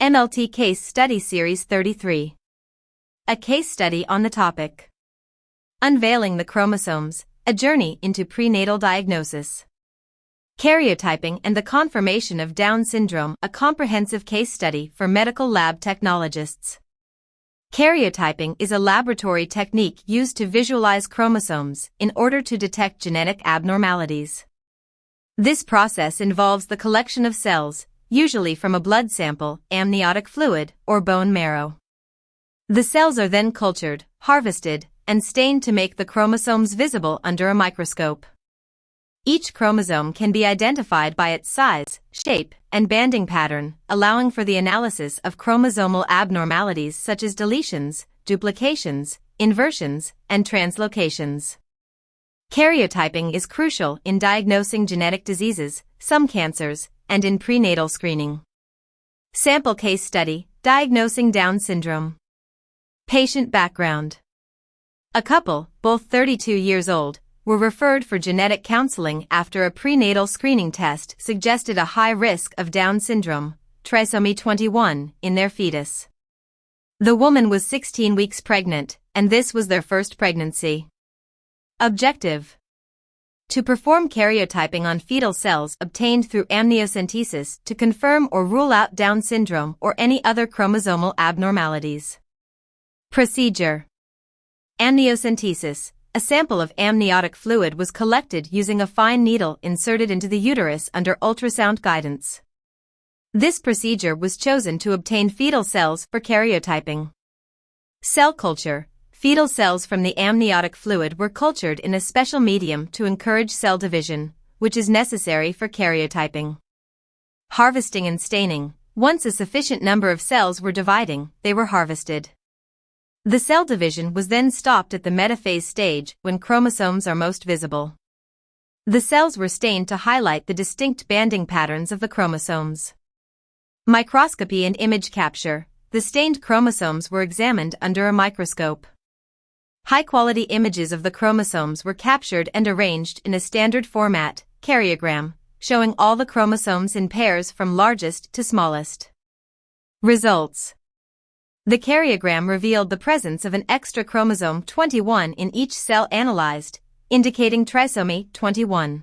MLT Case Study Series 33. A case study on the topic. Unveiling the Chromosomes, a Journey into Prenatal Diagnosis. Karyotyping and the Confirmation of Down Syndrome, a comprehensive case study for medical lab technologists. Karyotyping is a laboratory technique used to visualize chromosomes in order to detect genetic abnormalities. This process involves the collection of cells, usually from a blood sample, amniotic fluid, or bone marrow. The cells are then cultured, harvested, and stained to make the chromosomes visible under a microscope. Each chromosome can be identified by its size, shape, and banding pattern, allowing for the analysis of chromosomal abnormalities such as deletions, duplications, inversions, and translocations. Karyotyping is crucial in diagnosing genetic diseases, some cancers, and in prenatal screening. Sample case study, diagnosing Down syndrome. Patient background. A couple, both 32 years old, were referred for genetic counseling after a prenatal screening test suggested a high risk of Down syndrome, trisomy 21, in their fetus. The woman was 16 weeks pregnant, and this was their first pregnancy. Objective: to perform karyotyping on fetal cells obtained through amniocentesis to confirm or rule out Down syndrome or any other chromosomal abnormalities. Procedure: amniocentesis. A sample of amniotic fluid was collected using a fine needle inserted into the uterus under ultrasound guidance. This procedure was chosen to obtain fetal cells for karyotyping. Cell culture. Fetal cells from the amniotic fluid were cultured in a special medium to encourage cell division, which is necessary for karyotyping. Harvesting and staining. Once a sufficient number of cells were dividing, they were harvested. The cell division was then stopped at the metaphase stage when chromosomes are most visible. The cells were stained to highlight the distinct banding patterns of the chromosomes. Microscopy and image capture. The stained chromosomes were examined under a microscope. High-quality images of the chromosomes were captured and arranged in a standard format, karyogram, showing all the chromosomes in pairs from largest to smallest. Results: the karyogram revealed the presence of an extra chromosome 21 in each cell analyzed, indicating trisomy 21.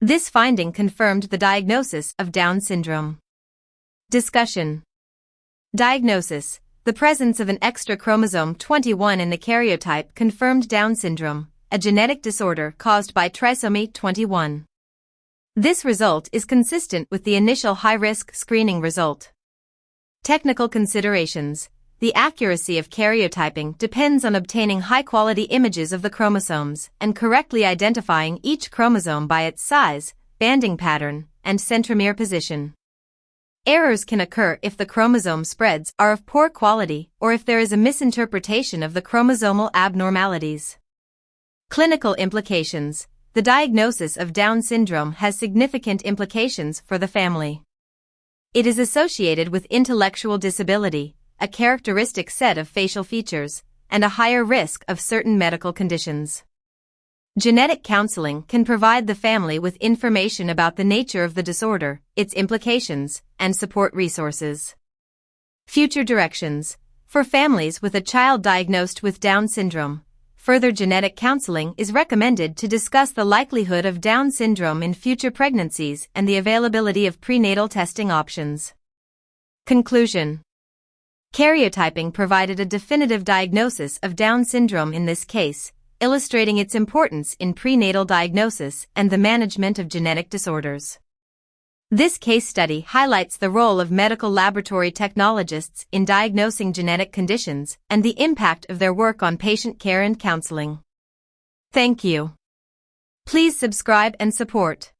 This finding confirmed the diagnosis of Down syndrome. Discussion. Diagnosis: the presence of an extra chromosome 21 in the karyotype confirmed Down syndrome, a genetic disorder caused by trisomy 21. This result is consistent with the initial high-risk screening result. Technical considerations. The accuracy of karyotyping depends on obtaining high-quality images of the chromosomes and correctly identifying each chromosome by its size, banding pattern, and centromere position. Errors can occur if the chromosome spreads are of poor quality or if there is a misinterpretation of the chromosomal abnormalities. Clinical implications. The diagnosis of Down syndrome has significant implications for the family. It is associated with intellectual disability, a characteristic set of facial features, and a higher risk of certain medical conditions. Genetic counseling can provide the family with information about the nature of the disorder, its implications, and support resources. Future directions. For families with a child diagnosed with Down syndrome, further genetic counseling is recommended to discuss the likelihood of Down syndrome in future pregnancies and the availability of prenatal testing options. Conclusion. Karyotyping provided a definitive diagnosis of Down syndrome in this case, illustrating its importance in prenatal diagnosis and the management of genetic disorders. This case study highlights the role of medical laboratory technologists in diagnosing genetic conditions and the impact of their work on patient care and counseling. Thank you. Please subscribe and support.